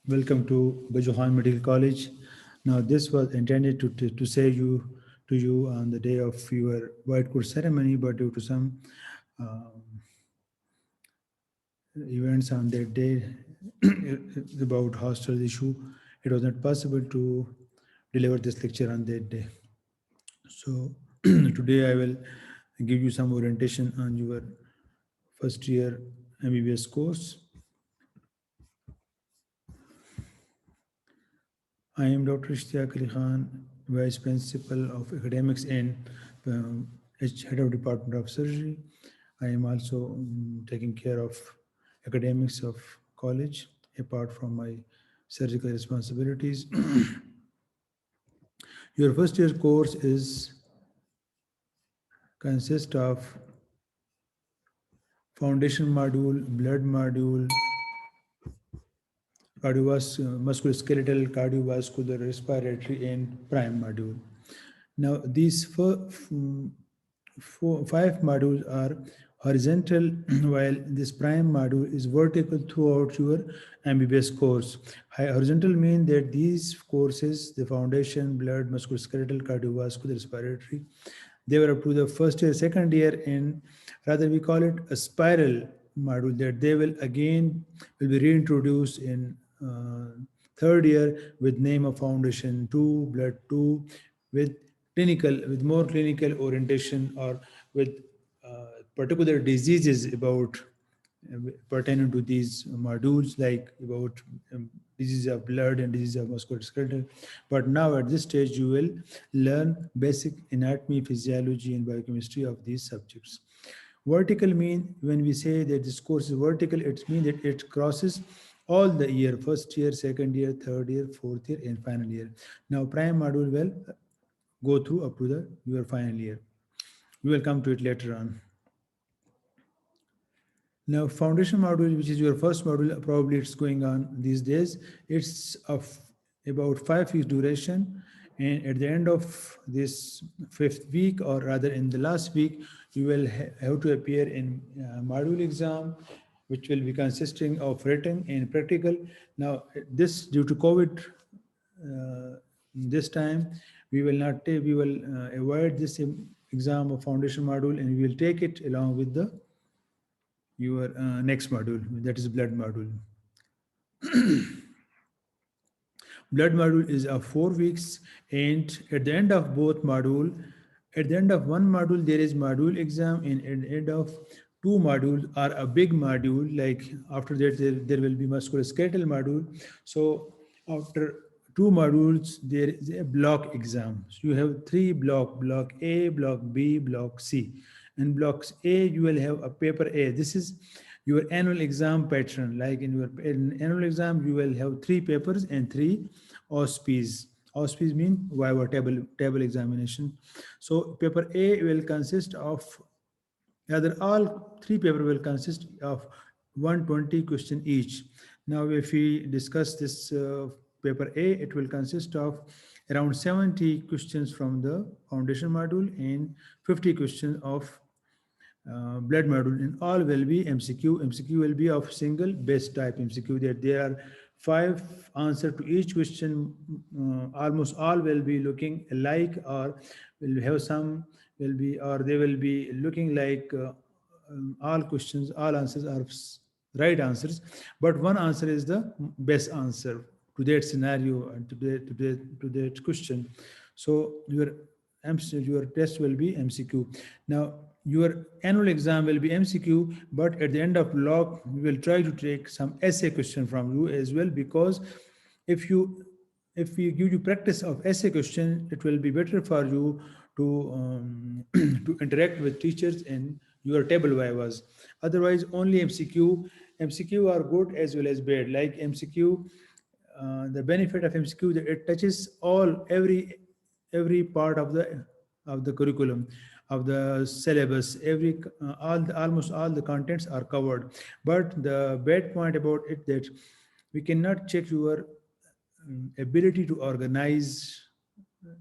Welcome to Bajuhan Medical College. Now, this was intended to say to you on the day of your white coat ceremony, but due to some um, events on that day about hostel issue, it was not possible to deliver this lecture on that day. So today I will give you some orientation on your first year MBBS course. I am Dr. Ishtiyaq Ali Khan, Vice Principal of Academics and Head of Department of Surgery. I am also taking care of academics of college apart from my surgical responsibilities. Your first year course is consists of foundation module, blood module, musculoskeletal, cardiovascular, respiratory, and prime module. Now, these five modules are horizontal, while this prime module is vertical throughout your MBBS course. Horizontal means that these courses, the foundation, blood, musculoskeletal, cardiovascular, respiratory, they were up to the first year, second year, and rather we call it a spiral module that they will be reintroduced in third year with name of foundation 2, blood 2, with more clinical orientation or with particular diseases about pertaining to these modules, like about disease of blood and disease of musculoskeletal. But now at this stage, you will learn basic anatomy, physiology, and biochemistry of these subjects. Vertical mean, when we say that this course is vertical, it means that it crosses all the year, first year, second year, third year, fourth year, and final year. Now, prime module will go through up to your final year. We will come to it later on. Now, foundation module, which is your first module, probably it's going on these days. It's of about 5 weeks duration. And at the end of this fifth week, or rather in the last week, you will have to appear in module exam, which will be consisting of written and practical. Now, this due to COVID, this time we will not take, we will avoid this exam of foundation module, and we will take it along with your next module, that is blood module. Blood module is of 4 weeks, and at the end of both module, at the end of one module there is module exam, and at the end of two modules are a big module, like after that there will be musculoskeletal module. So after two modules there is a block exam. So you have three block A, block B, block C. In blocks A, you will have a paper A. This is your annual exam pattern. Like in your annual exam, you will have 3 papers and 3 OSPs. OSPs mean Viva table examination. So paper A will consist of, rather all 3 papers will consist of 120 question each. Now, if we discuss this paper A, it will consist of around 70 questions from the foundation module and 50 questions of blood module, and all will be MCQ. MCQ will be of single base type MCQ, that there are 5 answers to each question. Almost all will be looking alike, or will have some will be, or they will be looking like all questions, all answers are right answers, but one answer is the best answer to that scenario and to that question. So your test will be MCQ. Now, your annual exam will be MCQ, but at the end of block, we will try to take some essay question from you as well, because if we give you practice of essay question, it will be better for you to to interact with teachers in your table vivas. Otherwise, only MCQ are good as well as bad. Like MCQ, the benefit of MCQ that it touches every part of the curriculum, of the syllabus. Almost all the contents are covered. But the bad point about it that we cannot check your ability to organize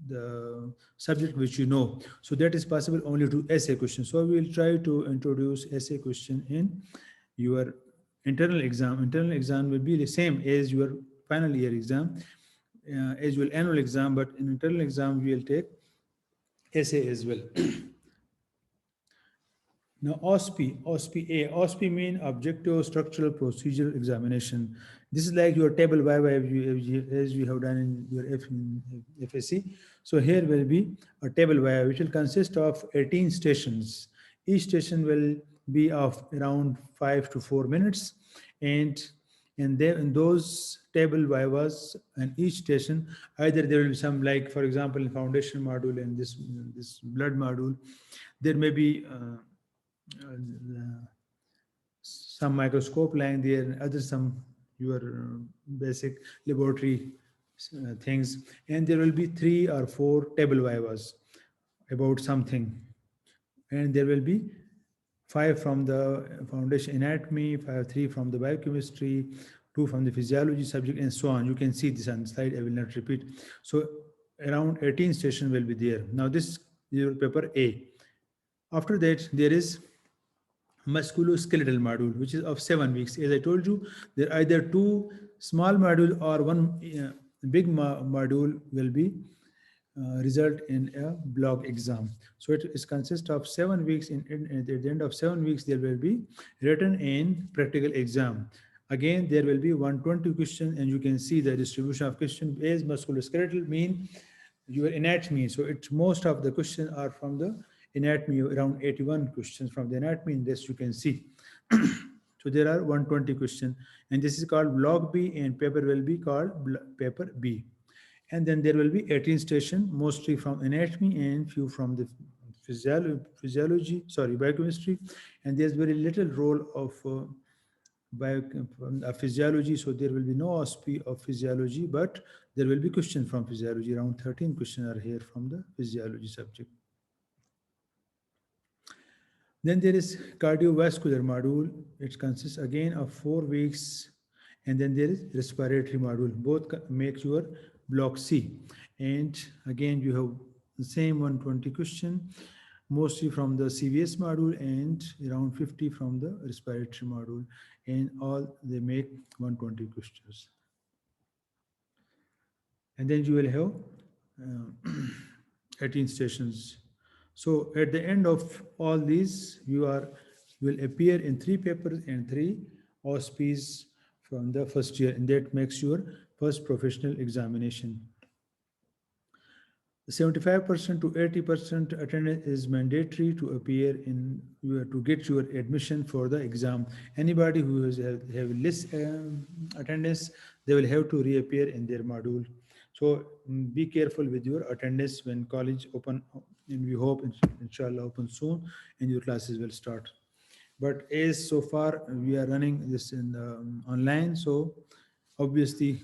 the subject which you know. So that is possible only to essay question. So we will try to introduce essay question in your internal exam. Internal exam will be the same as your final year exam, as well annual exam, but in internal exam we will take essay as well. Now, OSPE mean Objective Structural Procedural Examination. This is like your table viva as you have done in your FSC. So here will be a table viva which will consist of 18 stations. Each station will be of around 5 to 4 minutes, and there in those table vivas and each station, either there will be some, like for example in foundation module and this blood module, there may be some microscope lying there, and other some your basic laboratory things, and there will be 3 or 4 table vivas about something, and there will be 5 from the foundation anatomy, 3 from the biochemistry, 2 from the physiology subject, and so on. You can see this on the slide. I will not repeat. So around 18 stations will be there. Now this is your paper A. After that, there is musculoskeletal module, which is of 7 weeks. As I told you, there are either 2 small module or 1 big module will be result in a block exam. So it is consist of 7 weeks. At the end of 7 weeks, there will be written and practical exam. Again, there will be 120 questions, and you can see the distribution of question. As musculoskeletal mean your anatomy, so it's most of the questions are from the anatomy, around 81 questions from the anatomy, in this you can see. So there are 120 questions, and this is called block B, and paper will be called paper B. And then there will be 18 stations, mostly from anatomy and few from the biochemistry, and there's very little role of physiology, so there will be no OSP of physiology, but there will be questions from physiology. Around 13 questions are here from the physiology subject. Then there is cardiovascular module. It consists again of 4 weeks, and then there is respiratory module. Both make your block C, and again you have the same 120 question, mostly from the CVS module and around 50 from the respiratory module, and all they make 120 questions. And then you will have 18 stations. So at the end of all these, you will appear in 3 papers and 3 OSPs from the first year, and that makes your first professional examination. 75% to 80% attendance is mandatory to appear in to get your admission for the exam. Anybody who have less attendance, they will have to reappear in their module. So be careful with your attendance when college open, and we hope inshallah open soon and your classes will start. But as so far we are running this in online, so obviously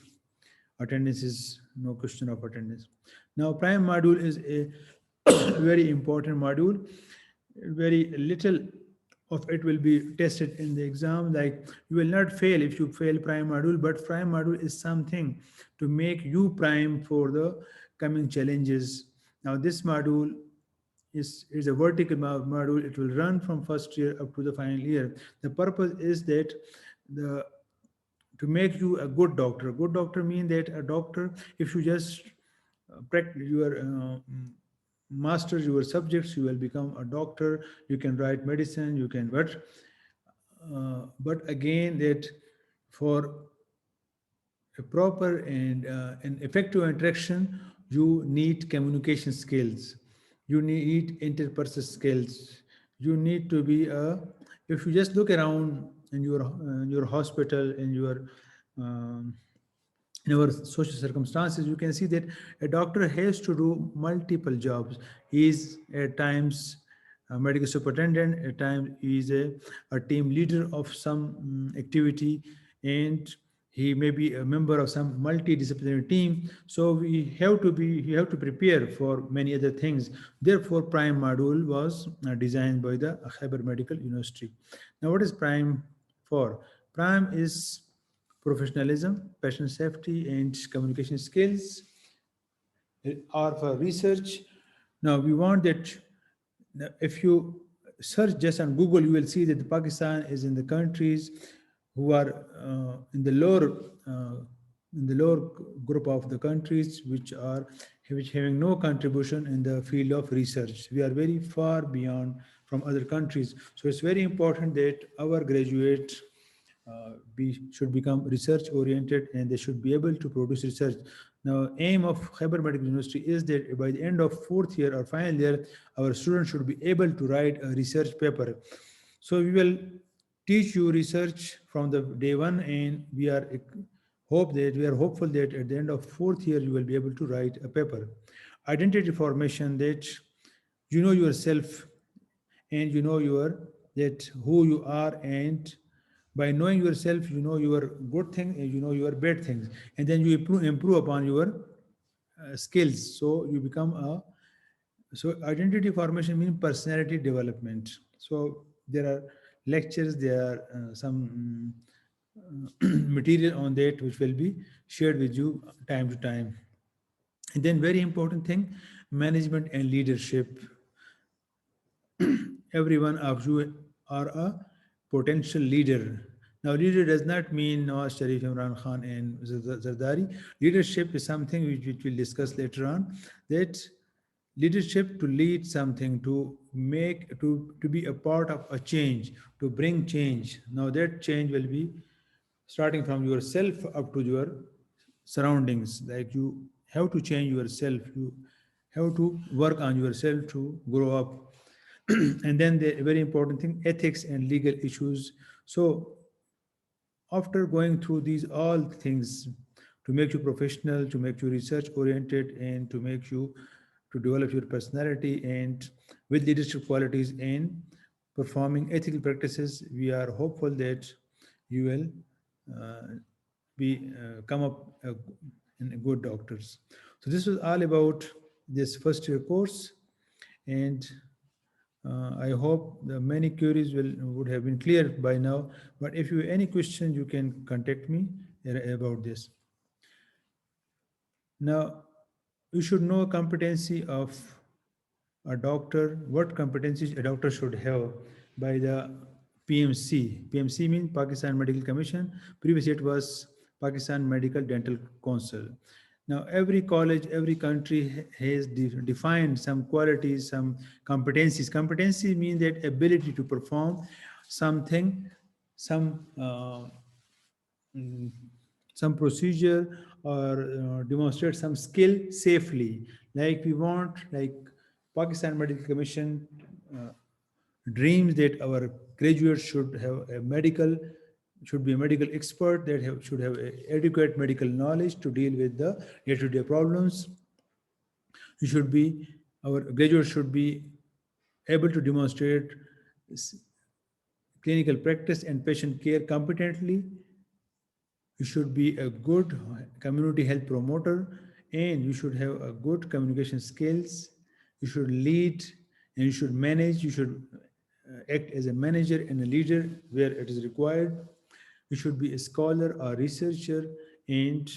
attendance is no question of attendance. Now prime module is a very important module. Very little of it will be tested in the exam. Like you will not fail if you fail prime module, but prime module is something to make you prime for the coming challenges. Now this module is a vertical module. It will run from first year up to the final year. The purpose is that to make you a good doctor. A good doctor means that a doctor, if you just practice your master your subjects, you will become a doctor. You can write medicine, you can, but again, that for a proper and an effective interaction, you need communication skills, you need interpersonal skills, you need to be if you just look around in your hospital, um, in your social circumstances, you can see that a doctor has to do multiple jobs. He is at times a medical superintendent, at times he is a team leader of some activity, and he may be a member of some multidisciplinary team. So you have to prepare for many other things. Therefore, prime module was designed by the Khyber Medical University. Now, what is prime for? Prime is professionalism, patient safety, and communication skills are for research. Now we want that if you search just on Google, you will see that Pakistan is in the countries who are in the lower in the lower group of the countries which having no contribution in the field of research. We are very far beyond from other countries. So it's very important that our graduates should become research oriented and they should be able to produce research. Now, aim of Khyber Medical University is that by the end of fourth year or final year, our students should be able to write a research paper. So we will teach you research from the day one, and we are hopeful that at the end of fourth year you will be able to write a paper. Identity formation, that you know yourself and you know your that who you are, and by knowing yourself you know your good thing and you know your bad things, and then you improve upon your skills, so you become a so identity formation means personality development. So there are lectures, there are some material on that which will be shared with you time to time. And then very important thing, management and leadership. Every one of you are a potential leader. Now, leader does not mean Nawaz Sharif, Imran Khan, and Zardari. Leadership is something which we'll discuss later on. That leadership to lead something, to be a part of a change, to bring change. Now, that change will be starting from yourself up to your surroundings. Like you have to change yourself, you have to work on yourself to grow up. And then the very important thing, ethics and legal issues. So after going through these all things, to make you professional, to make you research oriented, and to make you to develop your personality and with leadership qualities and performing ethical practices, we are hopeful that you will be come up in good doctors. So this was all about this first year course, and I hope the many queries would have been clear by now. But if you have any questions, you can contact me about this. Now, you should know competency of a doctor, what competencies a doctor should have by the PMC. PMC means Pakistan Medical Commission. Previously it was Pakistan Medical Dental Council. Now every college, every country has defined some qualities, some competencies. Competency means that ability to perform something, some mm, some procedure, or demonstrate some skill safely. Like we want, like Pakistan Medical Commission dreams that our graduates should be a medical expert, that should have adequate medical knowledge to deal with the day-to-day problems. You should be Our graduates should be able to demonstrate clinical practice and patient care competently. You should be a good community health promoter, and you should have a good communication skills. You should lead and you should manage. You should act as a manager and a leader where it is required. You should be a scholar or researcher, and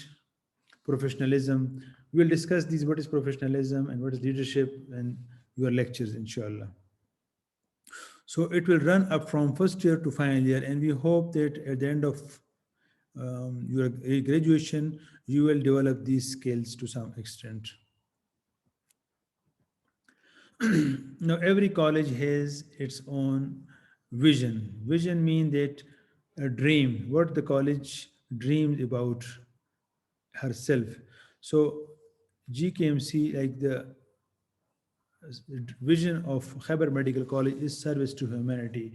professionalism. We will discuss these, what is professionalism and what is leadership, in your lectures, inshallah. So it will run up from first year to final year, and we hope that at the end of your graduation, you will develop these skills to some extent. Now, every college has its own vision. Vision means that a dream, what the college dreams about herself. So, GKMC, like the vision of Khyber Medical College, is service to humanity.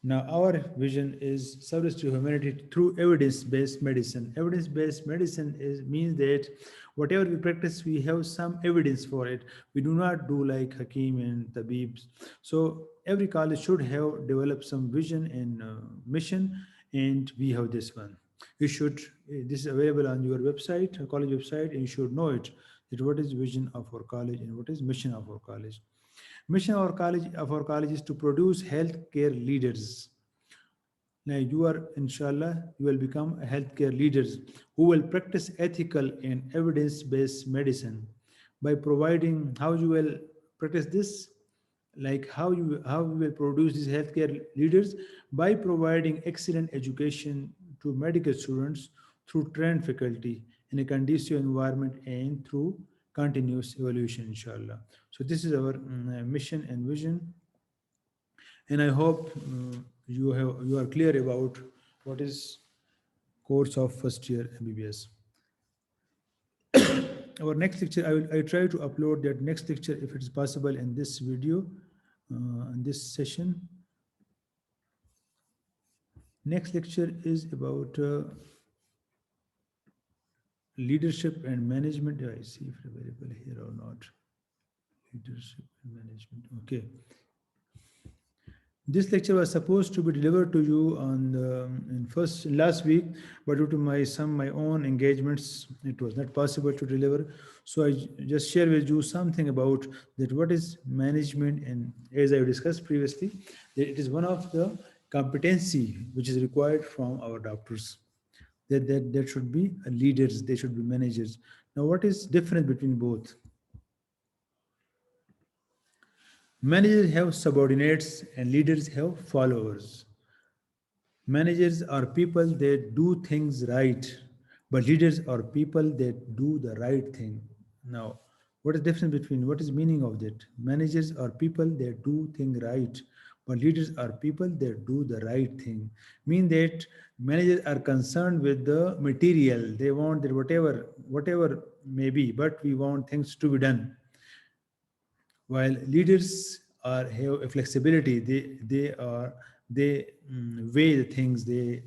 Now, our vision is service to humanity through evidence-based medicine. Evidence-based medicine means that whatever we practice, we have some evidence for it. We do not do like Hakim and Tabibs. So every college should have developed some vision and mission, and we have this one. You should. This is available on your website, college website, and you should know it. That what is vision of our college and what is mission of our college. Mission of our college is to produce healthcare leaders. Now you are, inshallah, you will become a healthcare leaders who will practice ethical and evidence-based medicine by providing. How you will practice this? Like how you will produce these healthcare leaders by providing excellent education to medical students through trained faculty in a conducive environment and through continuous evolution, inshallah. So this is our mission and vision, and I hope you are clear about what is course of first year MBBS. Our next lecture, I try to upload that next lecture if it is possible in this video, in this session. Next lecture is about leadership and management. I see if available here or not. Leadership and management. Okay. This lecture was supposed to be delivered to you on in last week, but due to my own engagements, it was not possible to deliver. So I just share with you something about that what is management, and as I discussed previously, that it is one of the competency which is required from our doctors. That should be leaders, they should be managers. Now, what is difference between both? Managers have subordinates and leaders have followers. Managers are people that do things right, but leaders are people that do the right thing. Now, what is the difference between what is meaning of that? Managers are people that do things right, but leaders are people that do the right thing. Mean that managers are concerned with the material. They want that whatever may be, but we want things to be done, while leaders are have a flexibility. They weigh the things. They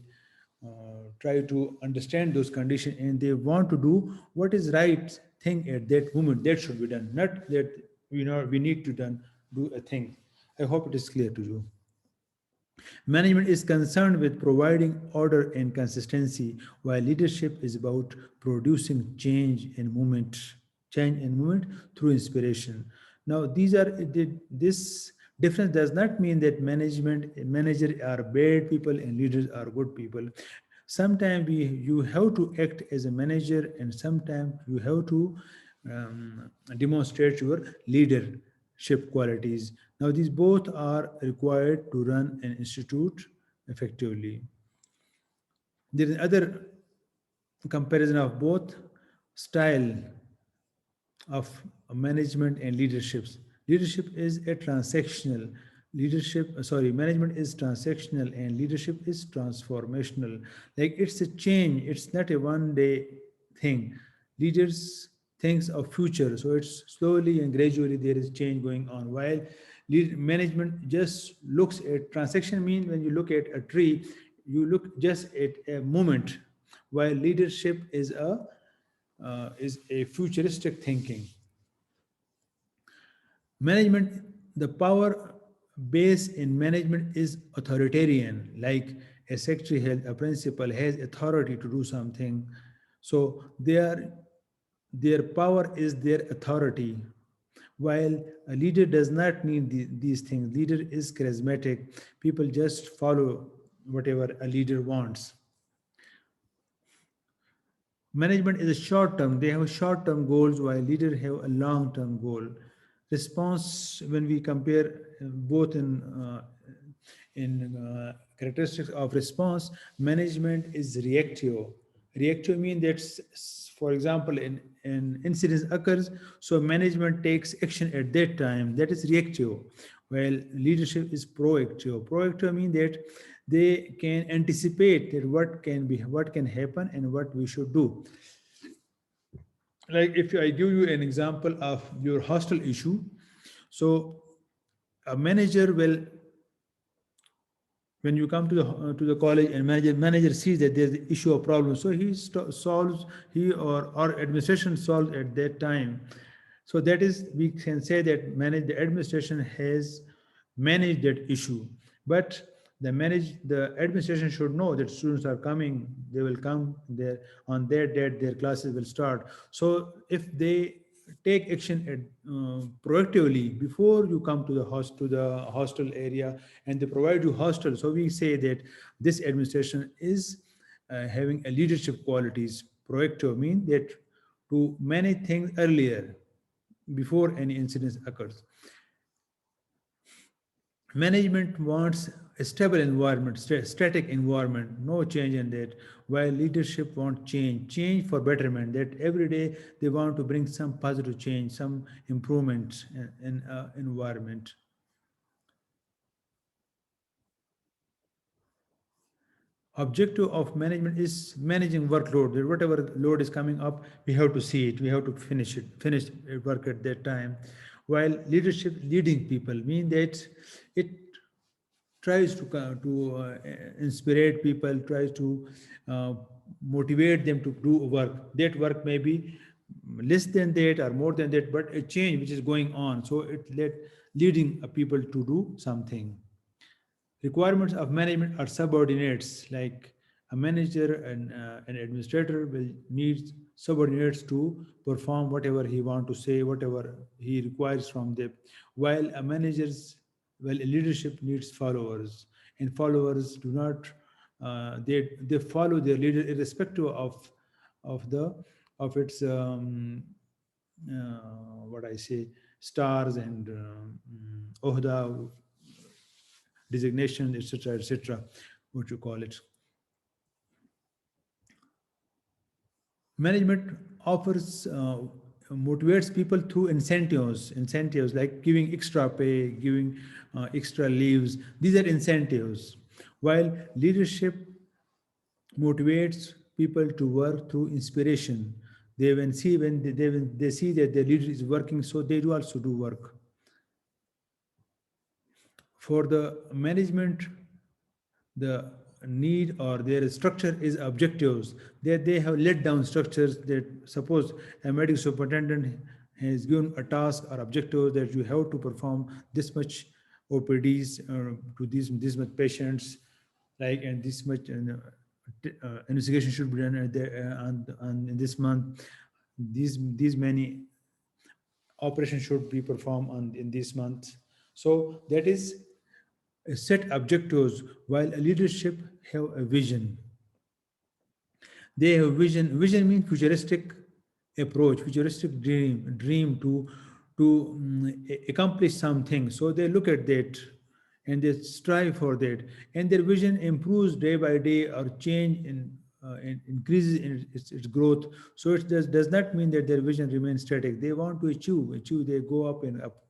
try to understand those conditions, and they want to do what is right thing at that moment. That should be done, not that we need to do a thing. I hope it is clear to you. Management is concerned with providing order and consistency, while leadership is about producing change and movement through inspiration. Now, this difference does not mean that managers are bad people and leaders are good people. Sometimes you have to act as a manager, and sometimes you have to demonstrate your leadership qualities. Now, these both are required to run an institute effectively. There is other comparison of both style of management and leaderships. Leadership is a transactional. Management is transactional and leadership is transformational. Like it's a change, it's not a one day thing. Leaders thinks of future, so it's slowly and gradually there is change going on. While management just looks at transaction, mean when you look at a tree, you look just at a moment, while leadership is a futuristic thinking. Management, the power base in management is authoritarian, like a secretary has a principal has authority to do something. So their power is their authority, while a leader does not need these things. Leader is charismatic. People just follow whatever a leader wants. Management is a short term. They have short term goals, while leaders have a long term goal. Response, when we compare both in characteristics of response, management is reactive. Reactive means that, for example, in an incident occurs, so management takes action at that time. That is reactive. While leadership is proactive. Proactive means that they can anticipate that what can happen and what we should do. Like if I give you an example of your hostel issue, so a manager will, when you come to the college and manager sees that there's the issue of problem, so solves, he or administration solves at that time. So that is, we can say that the administration has managed that issue. But the administration should know that students are coming, they will come there on their date, their classes will start. So if they take action proactively before you come to the hostel area, and they provide you hostel, so we say that this administration is having a leadership qualities. Proactive mean that to manage things earlier before any incident occurs. Management wants a stable environment, static environment, no change in that, while leadership want change for betterment, that every day they want to bring some positive change, some improvement in environment. Objective of management is managing workload. That whatever load is coming up, we have to see it, we have to finish work at that time. While leadership, leading people, mean that it tries to inspire people, tries to uh, motivate them to do work. That work may be less than that or more than that, but a change which is going on, so it let leading people to do something. Requirements of management are subordinates, like a manager and an administrator will need subordinates to perform whatever he want to say, whatever he requires from them, while a manager's, well, a leadership needs followers, and followers do not they follow their leader irrespective of the of its what I say, stars and ohda designation, etc., what you call it. Management offers motivates people through incentives like giving extra pay, giving extra leaves. These are incentives, while leadership motivates people to work through inspiration. They when they see that their leader is working, so they do also do work. For the management, the need or their structure is objectives, that they have let down structures. That suppose a medical superintendent has given a task or objective that you have to perform this much OPDs to this much patients, like, and this much investigation should be done on this month, these many operations should be performed on in this month. So that is set objectives, while a leadership have a vision. They have vision. Vision means futuristic approach, futuristic dream to accomplish something. So they look at that and they strive for that, and their vision improves day by day or change in increases in its growth. So it does not mean that their vision remains static. They want to achieve. They go up and up.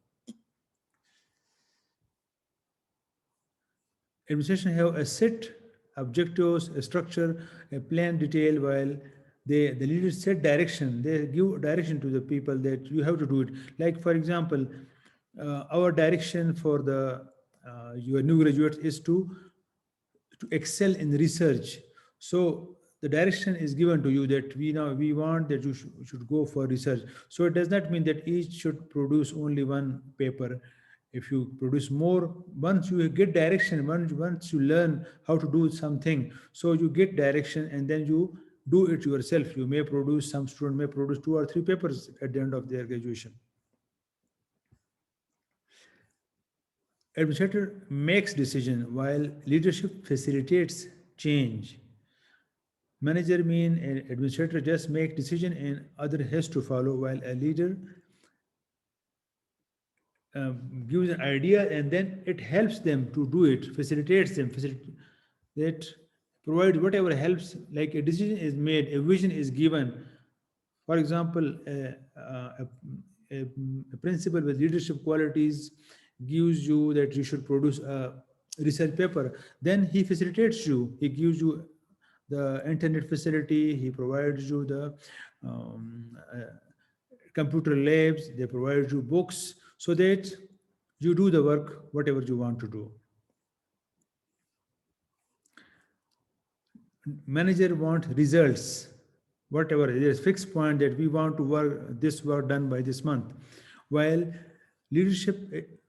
Administration have a set objectives, a structure, a plan detail, while the leaders set direction. They give direction to the people that you have to do it. Like for example, our direction for the your new graduates is to excel in research. So the direction is given to you that we want that you should go for research. So it does not mean that each should produce only one paper. If you produce more, once you get direction, once you learn how to do something, so you get direction and then you do it yourself. You may produce, some student may produce 2 or 3 papers at the end of their graduation. Administrator makes decision while leadership facilitates change. Manager mean an administrator just make decision and other has to follow, while a leader gives an idea and then it helps them to do it, facilitates them, that provides whatever helps. Like a decision is made, a vision is given. For example, a principal with leadership qualities gives you that you should produce a research paper. Then he facilitates you. He gives you the internet facility. He provides you the computer labs. They provide you books so that you do the work, whatever you want to do. Manager want results, whatever there's fixed point that we want to work this work done by this month, while leadership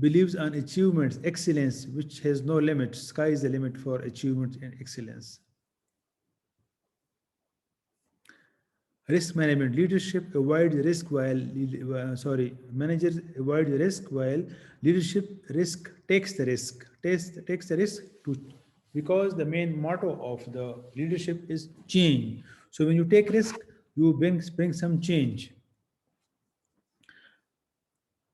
believes on achievements, excellence, which has no limit. Sky is the limit for achievement and excellence. Risk management, leadership avoids risk while managers avoid the risk, while leadership takes the risk to, because the main motto of the leadership is change. So when you take risk, you bring some change.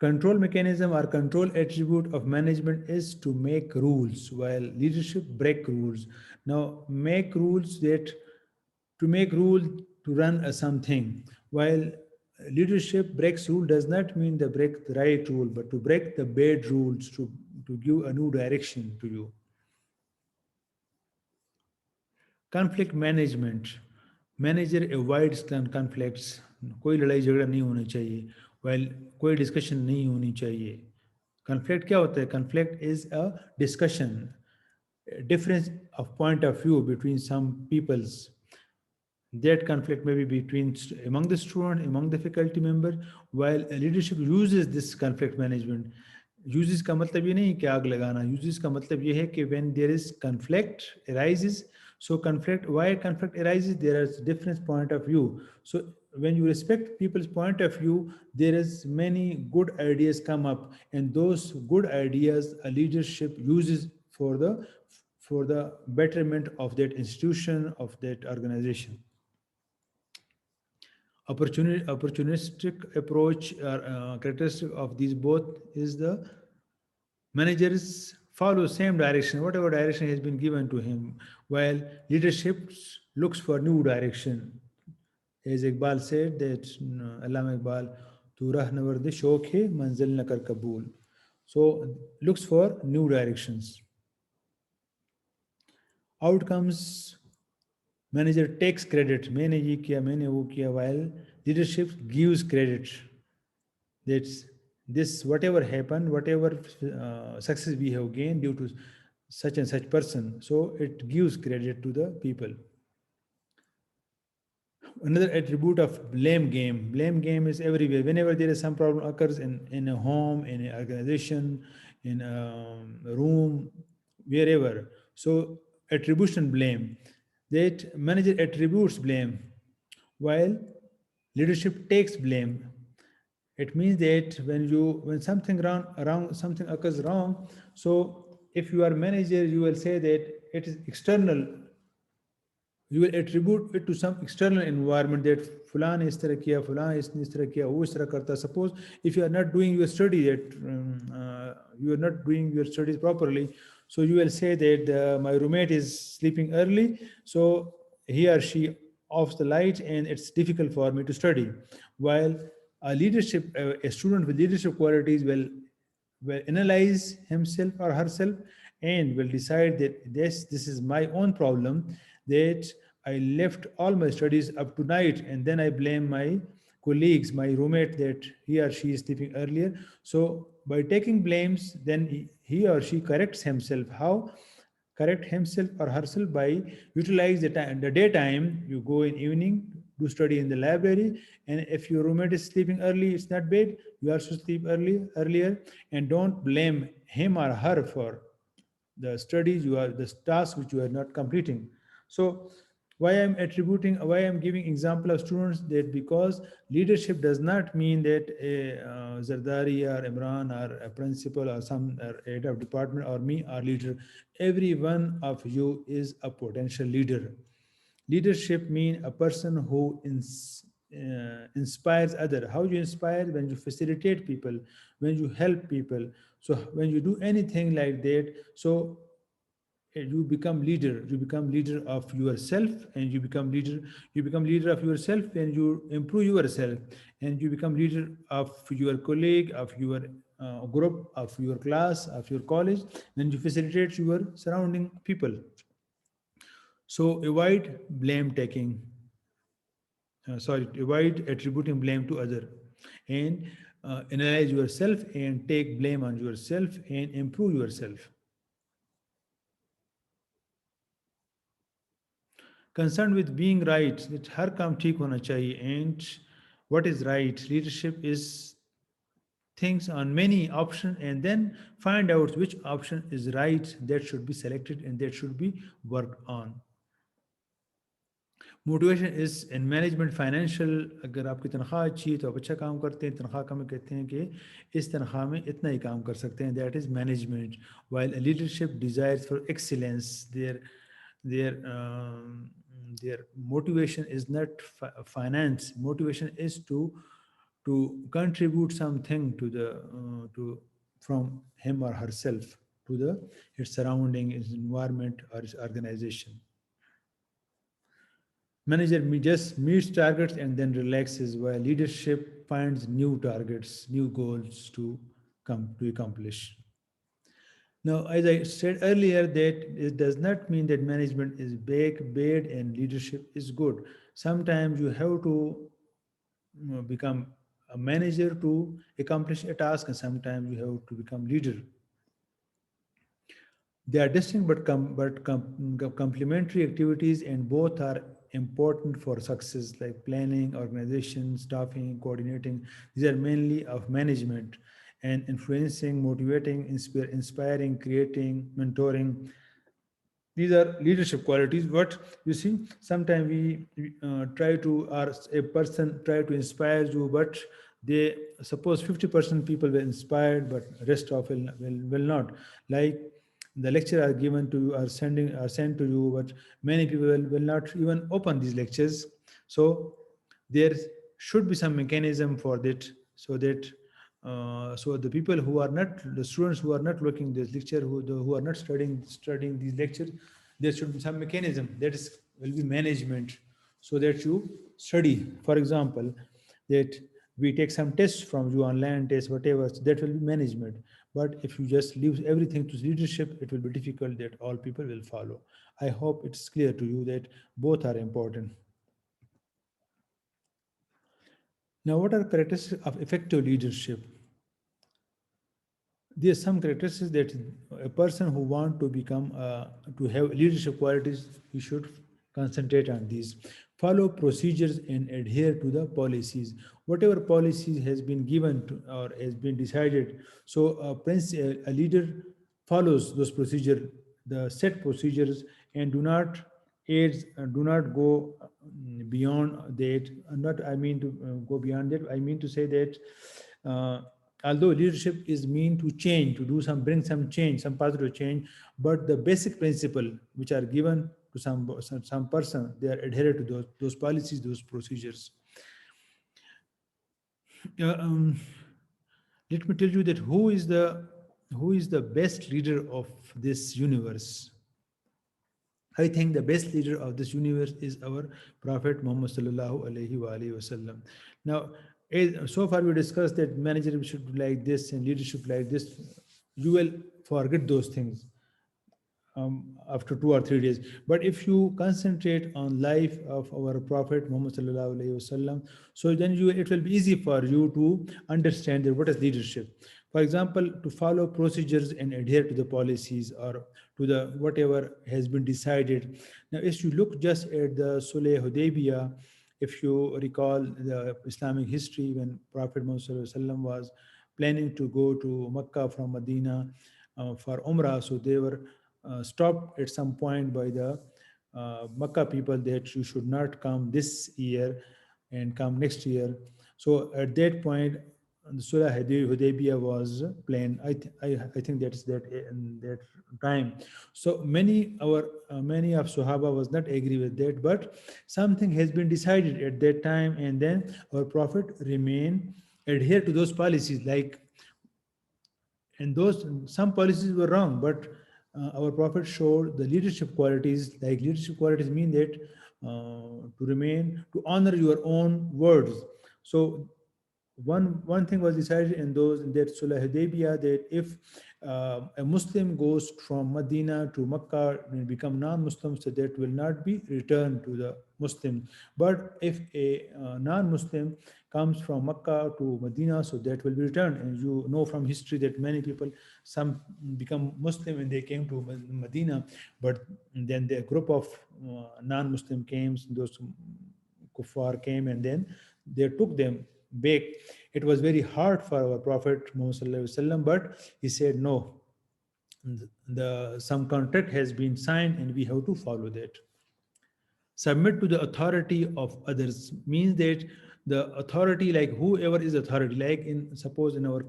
Control mechanism or control attribute of management is to make rules, while leadership break rules. Now, make rules that to make rule to run something, while leadership breaks rule does not mean they break the right rule, but to break the bad rules to give a new direction to you. Conflict management. Manager avoids conflicts. कोई लड़ाई झगड़ा नहीं होना चाहिए, while कोई discussion नहीं होनी चाहिए. कन्फ्लिक्ट क्या होता है? Conflict is a discussion, difference of point of view between some peoples. That conflict may be between among the student, among the faculty member, while leadership uses this conflict management. Uses का मतलब ये नहीं कि आग लगाना. Uses का मतलब ये है कि when there is conflict arises, so conflict, why conflict arises, there is different point of view. So when you respect people's point of view, there is many good ideas come up, and those good ideas a leadership uses for the betterment of that institution, of that organization. Opportunistic approach or characteristic of these both is the managers follow same direction, whatever direction has been given to him, while leadership looks for new direction. As Iqbal said that, Allama Iqbal, tu rah nawardi shok hai, manzil na kar kabul. So looks for new directions. Outcomes. Manager takes credit. मैंने ये किया, मैंने वो किया, while leadership gives credit. That's this, whatever happened, whatever success we have gained due to such and such person. So it gives credit to the people. Another attribute of blame game. Blame game is everywhere. Whenever there is some problem occurs in a home, in an organization, in a room, wherever. So attribution blame. That manager attributes blame, while leadership takes blame. It means that when something wrong something occurs wrong, so if you are manager, you will say that it is external. You will attribute it to some external environment, that fulan is tarah kiya, fulan is tarah kiya, wo is tarah karta. Suppose if you are not doing your study, that you are not doing your studies properly, so you will say that my roommate is sleeping early, so he or she offs the light and it's difficult for me to study. While a student with leadership qualities will analyze himself or herself and will decide that this is my own problem, that I left all my studies up to night, and then I blame my colleagues, my roommate, that he or she is sleeping earlier. So by taking blames, then he or she corrects himself. How? Correct himself or herself by utilize the time, the daytime. You go in evening, do study in the library, and if your roommate is sleeping early, it's not bad. You also sleep earlier, and don't blame him or her for the studies you are, the tasks which you are not completing. So why I'm giving example of students, that because leadership does not mean that a Zardari or Imran or a principal or some head of department or me are leader. Every one of you is a potential leader. Leadership means a person who inspires other. How you inspire? When you facilitate people, when you help people. So when you do anything like that, so you become leader. You become leader of yourself, and you become leader of yourself when you improve yourself, and you become leader of your colleague, of your group, of your class, of your college, when you facilitate your surrounding people. So avoid blame taking, avoid attributing blame to other, and analyze yourself and take blame on yourself and improve yourself. Concerned with being right, that हर काम ठीक होना चाहिए, and what is right? Leadership is thinks on many options and then find out which option is right, that should be selected and that should be worked on. Motivation is in management financial, अगर आपकी तनख्वाह अच्छी है तो आप अच्छा काम करते हैं, तनख्वाह कम कहते हैं कि इस तनख्वाह में इतना ही काम कर सकते हैं, that is management. While leadership desires for excellence, their motivation is not finance. Motivation is to to contribute something to the to from him or herself to the its surrounding, its environment, or its organization. Manager just meets targets and then relaxes, while leadership finds new targets, new goals to come to accomplish. Now, as I said earlier, that it does not mean that management is bad and leadership is good. Sometimes you have to become a manager to accomplish a task, and sometimes you have to become leader. They are distinct but complementary activities, and both are important for success, like planning, organization, staffing, coordinating. These are mainly of management, and influencing, motivating, inspiring, creating, mentoring. These are leadership qualities. But you see, sometimes we try to, or a person try to inspire you, but they suppose 50% people were inspired, but rest of will not. Like the lecture are given to you, are sent to you, but many people will not even open these lectures. So there should be some mechanism for that, so that so the people who are not, the students who are not looking this lecture, who are not studying these lectures, there should be some mechanism that is will be management, so that you study. For example, that we take some tests from you, online tests, whatever, so that will be management. But if you just leave everything to leadership, it will be difficult that all people will follow. I hope it's clear to you that both are important. Now, what are characteristics of effective leadership? There are some characteristics that a person who want to become to have leadership qualities, he should concentrate on these. Follow procedures and adhere to the policies. Whatever policies has been given to, or has been decided, so a leader follows those procedures, the set procedures, and do not go beyond that. Not I mean to go beyond that. I mean to say that uh, although leadership is mean to change, to do some, bring some change, some positive change, but the basic principle which are given to some person, they are adhered to those policies, those procedures. Uh, um, Let me tell you that who is the best leader of this universe. I think the best leader of this universe is our Prophet Muhammad sallallahu alaihi wa alihi wasallam. Now, so far we discussed that management should be like this and leadership like this. You will forget those things after 2 or 3 days. But if you concentrate on life of our Prophet Muhammad sallallahu alaihi wasallam, so then it will be easy for you to understand that what is leadership. For example, to follow procedures and adhere to the policies, or to the whatever has been decided. Now, if you look just at the Sulh Hudaybiyah, if you recall the Islamic history, when Prophet Muhammad sallallahu alaihi wasallam was planning to go to Mecca from Medina for Umrah, so they were stopped at some point by the Makkah people that you should not come this year and come next year. So at that point, the Surah Hudaybiyah was planned. I think that's that in that time. So many of Sahaba was not agree with that, but something has been decided at that time, and then our Prophet remain adhere to those policies. Like, and those some policies were wrong, but our prophet showed the leadership qualities. Like, leadership qualities mean that to remain, to honor your own words. So one thing was decided in those, in that Sulh Hudaybiyah, that if a Muslim goes from Medina to Makkah and become non-Muslim, so that will not be returned to the Muslim. But if a non-Muslim comes from Makkah to Medina, so that will be returned. And you know from history that many people, some become Muslim and they came to Medina, but then the group of non-Muslim came, those kuffar came, and then they took them back. It was very hard for our Prophet Muhammad, but he said no. The some contract has been signed and we have to follow that. Submit to the authority of others means that the authority, like whoever is authority, like in suppose in our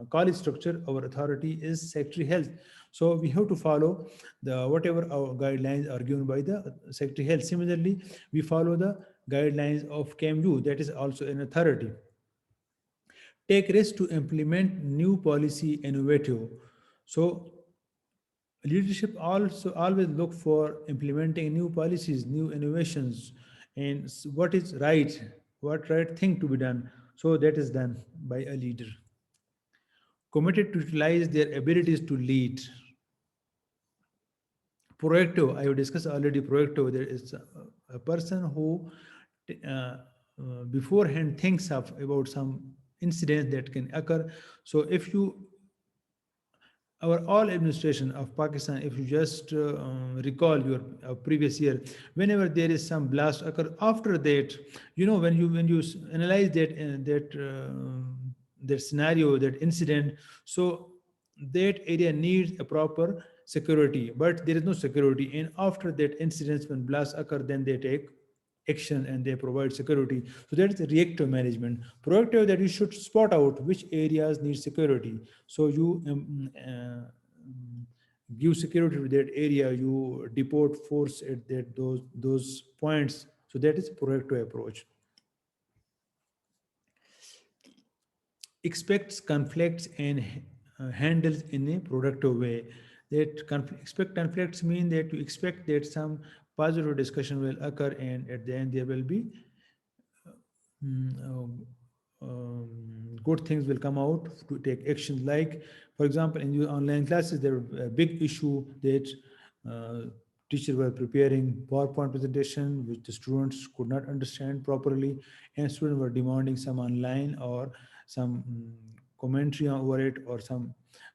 college structure, our authority is secretary health. So we have to follow the whatever our guidelines are given by the secretary health. Similarly, we follow the guidelines of KMU, that is also an authority. take risk to implement new policy innovative. So leadership also always look for implementing new policies, new innovations, and what is right, what right thing to be done. So that is done by a leader committed to utilize their abilities to lead. Proactive, I have discussed already. Proactive, there is a person who beforehand thinks of about some incidents that can occur. So if you, our all administration of Pakistan, if you just recall your previous year, whenever there is some blast occur, after that, when you analyze that scenario, that incident, so that area needs a proper security, but there is no security. And after that incidents, when blasts occur, then they take action and they provide security. So that is reactive management. Proactive, that you should spot out which areas need security. So you give security to that area, you deport force at those points. So that is proactive approach. Expects conflicts and handles in a productive way. That expect conflicts mean that you expect that some positive discussion will occur, and at the end there will be good things will come out to take action. Like, for example, in your online classes, there were a big issue that uh, teachers were preparing PowerPoint presentation which the students could not understand properly, and students were demanding some online or some commentary over it or some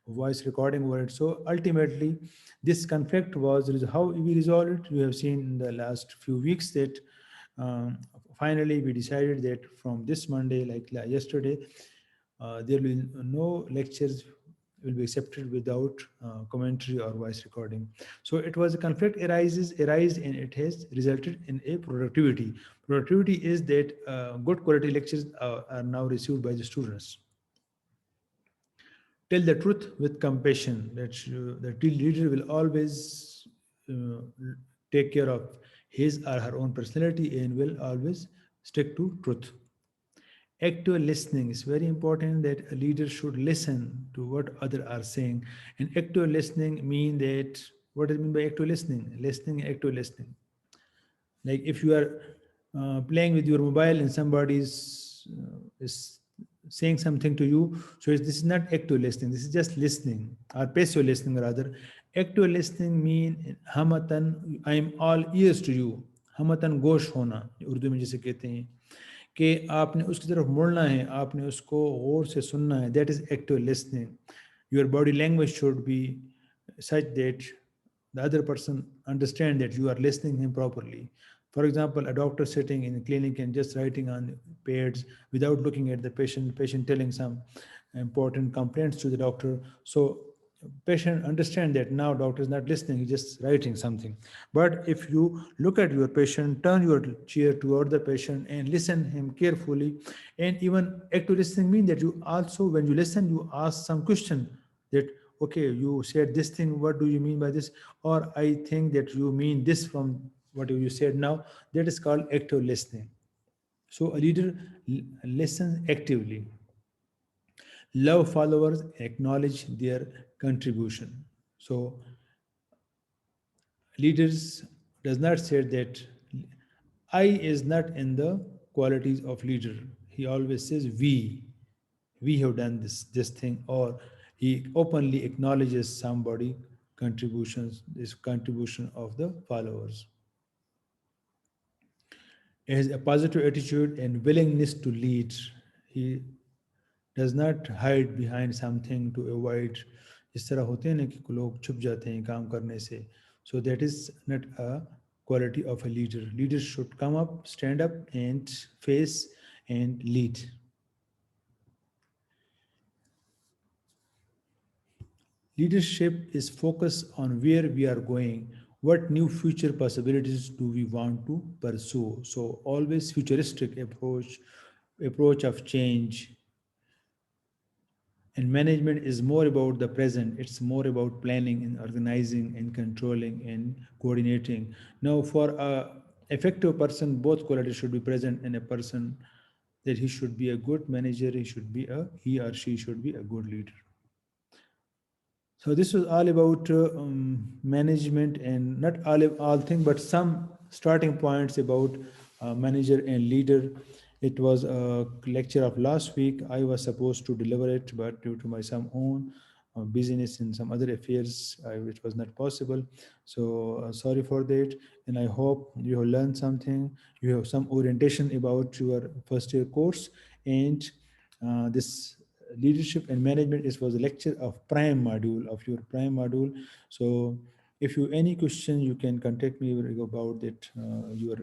voice recording over it. So ultimately, this conflict was how we resolved it. We have seen in the last few weeks that um, finally we decided that from this Monday, like yesterday, there will be no lectures will be accepted without commentary or voice recording. So it was a conflict arise and it has resulted in a productivity. Productivity is that good quality lectures are now received by the students. Tell the truth with compassion. That the leader will always uh, take care of his or her own personality and will always stick to truth. Active listening is very important, that a leader should listen to what others are saying. And active listening mean that, what does it mean by active listening? Listening, active listening. Like if you are playing with your mobile and somebody is saying something to you, so this is not active listening, this is just listening, or passive listening rather. Active listening mean hamatan, I am all ears to you. हमतन गोश होना, उर्दू में जिसे कहते हैं कि आपने उसकी तरफ मुड़ना है, आपने उसको गौर से सुनना है. That is active listening. Your body language should be such that the other person understand that you are listening him properly. For example, a doctor sitting in a clinic and just writing on pads without looking at the patient telling some important complaints to the doctor. So patient understand that now doctor is not listening, he's just writing something. But if you look at your patient, turn your chair toward the patient and listen him carefully. And even active listening means that you also, when you listen, you ask some question, that okay, you said this thing, what do you mean by this? Or I think that you mean this from what you said now. That is called active listening. So a leader listens actively. Love followers, acknowledge their contribution. So leaders does not say that I is not in the qualities of leader. He always says we have done this thing, or he openly acknowledges somebody contributions, this contribution of the followers. He has a positive attitude and willingness to lead. He does not hide behind something to avoid. इस तरह होते हैं ना कि लोग छुप जाते हैं काम करने से. So that is not a quality of a leader. Leaders should come up, stand up and face and lead. Leadership is focused on where we are going. What new future possibilities do we want to pursue? So always futuristic approach of change. And management is more about the present. It's more about planning and organizing and controlling and coordinating. Now, for a effective person, both qualities should be present in a person. that he should be a good manager, he or she should be a good leader. So this was all about management, and not all thing, but some starting points about manager and leader. It was a lecture of last week. I was supposed to deliver it, but due to my some own business and some other affairs, it was not possible. So sorry for that, and I hope you have learned something. You have some orientation about your first year course, and this leadership and management is was a lecture of prime module of your prime module. So if you any question, you can contact me about that your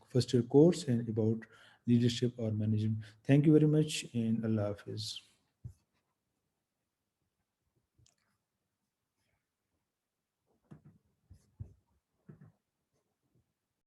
first year course and about leadership or management. Thank you very much, and Allah Hafiz.